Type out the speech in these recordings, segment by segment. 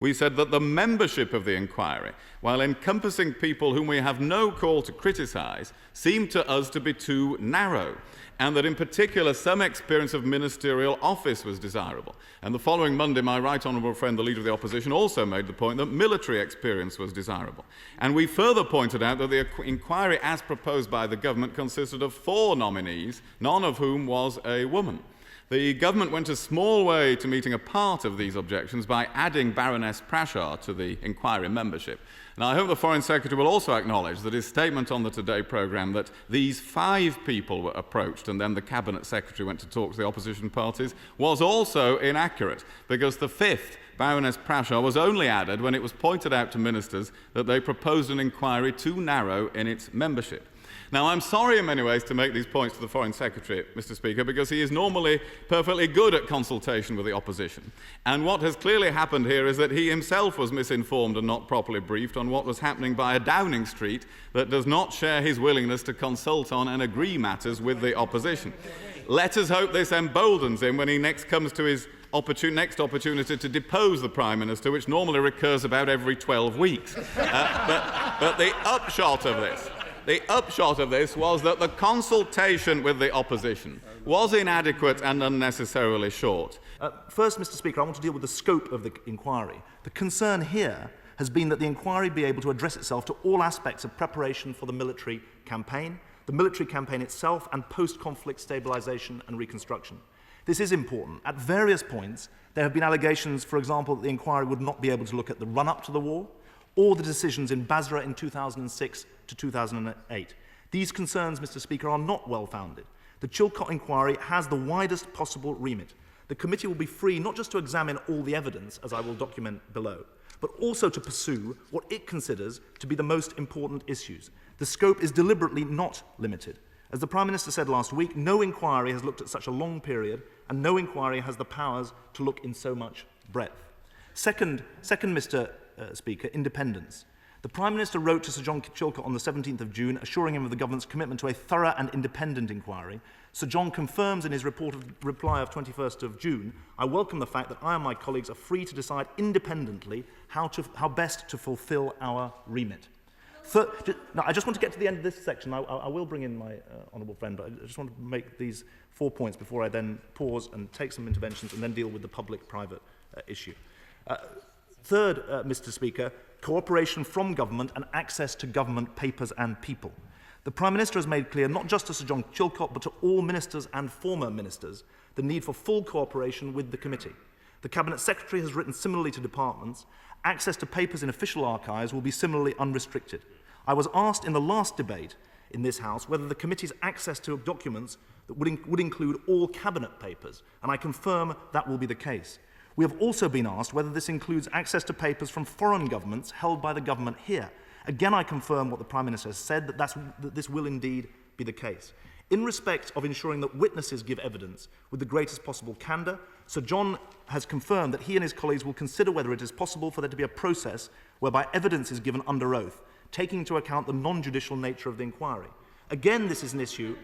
We said that the membership of the inquiry, while encompassing people whom we have no call to criticise, seemed to us to be too narrow, and that in particular some experience of ministerial office was desirable. And the following Monday, my right honourable friend, the Leader of the Opposition, also made the point that military experience was desirable. And we further pointed out that the inquiry as proposed by the government consisted of 4 nominees, none of whom was a woman. The government went a small way to meeting a part of these objections by adding Baroness Prashar to the inquiry membership. And I hope the Foreign Secretary will also acknowledge that his statement on the Today programme that these 5 people were approached and then the Cabinet Secretary went to talk to the opposition parties was also inaccurate, because the 5th, Baroness Prashar, was only added when it was pointed out to ministers that they proposed an inquiry too narrow in its membership. Now, I'm sorry in many ways to make these points to the Foreign Secretary, Mr. Speaker, because he is normally perfectly good at consultation with the opposition. And what has clearly happened here is that he himself was misinformed and not properly briefed on what was happening by a Downing Street that does not share his willingness to consult on and agree matters with the opposition. Let us hope this emboldens him when he next comes to his next opportunity to depose the Prime Minister, which normally recurs about every 12 weeks. But the upshot of this was that the consultation with the opposition was inadequate and unnecessarily short. First, Mr. Speaker, I want to deal with the scope of the inquiry. The concern here has been that the inquiry be able to address itself to all aspects of preparation for the military campaign itself, and post-conflict stabilisation and reconstruction. This is important. At various points, there have been allegations, for example, that the inquiry would not be able to look at the run-up to the war, or the decisions in Basra in 2006 to 2008. These concerns, Mr. Speaker, are not well-founded. The Chilcot inquiry has the widest possible remit. The committee will be free not just to examine all the evidence, as I will document below, but also to pursue what it considers to be the most important issues. The scope is deliberately not limited. As the Prime Minister said last week, no inquiry has looked at such a long period, and no inquiry has the powers to look in so much breadth. Second, Mr. Speaker, independence. The Prime Minister wrote to Sir John Chilcot on the 17th of June, assuring him of the government's commitment to a thorough and independent inquiry. Sir John confirms in his reply of 21st of June, I welcome the fact that I and my colleagues are free to decide independently how best to fulfil our remit. Now, I just want to get to the end of this section. I will bring in my honourable friend, but I just want to make these 4 points before I then pause and take some interventions and then deal with the public-private issue. Third, Mr. Speaker, cooperation from government and access to government papers and people. The Prime Minister has made clear, not just to Sir John Chilcot, but to all ministers and former ministers, the need for full cooperation with the committee. The Cabinet Secretary has written similarly to departments. Access to papers in official archives will be similarly unrestricted. I was asked in the last debate in this House whether the committee's access to documents that would include all Cabinet papers, and I confirm that will be the case. We have also been asked whether this includes access to papers from foreign governments held by the government here. Again, I confirm what the Prime Minister has said, that this will indeed be the case. In respect of ensuring that witnesses give evidence with the greatest possible candour, Sir John has confirmed that he and his colleagues will consider whether it is possible for there to be a process whereby evidence is given under oath, taking into account the non-judicial nature of the inquiry. Again, this is an issue.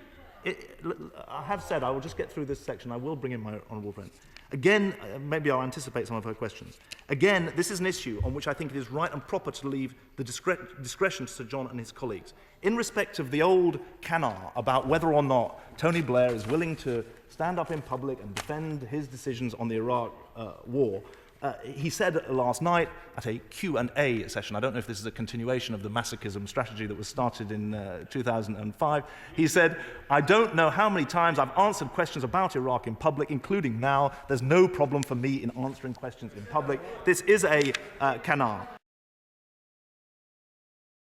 I have said I will just get through this section. I will bring in my honourable friend. Again, maybe I'll anticipate some of her questions. Again, this is an issue on which I think it is right and proper to leave the discretion to Sir John and his colleagues. In respect of the old canard about whether or not Tony Blair is willing to stand up in public and defend his decisions on the Iraq war, he said last night at a Q&A session, I don't know if this is a continuation of the masochism strategy that was started in 2005, he said, I don't know how many times I've answered questions about Iraq in public, including now. There's no problem for me in answering questions in public. This is a canard.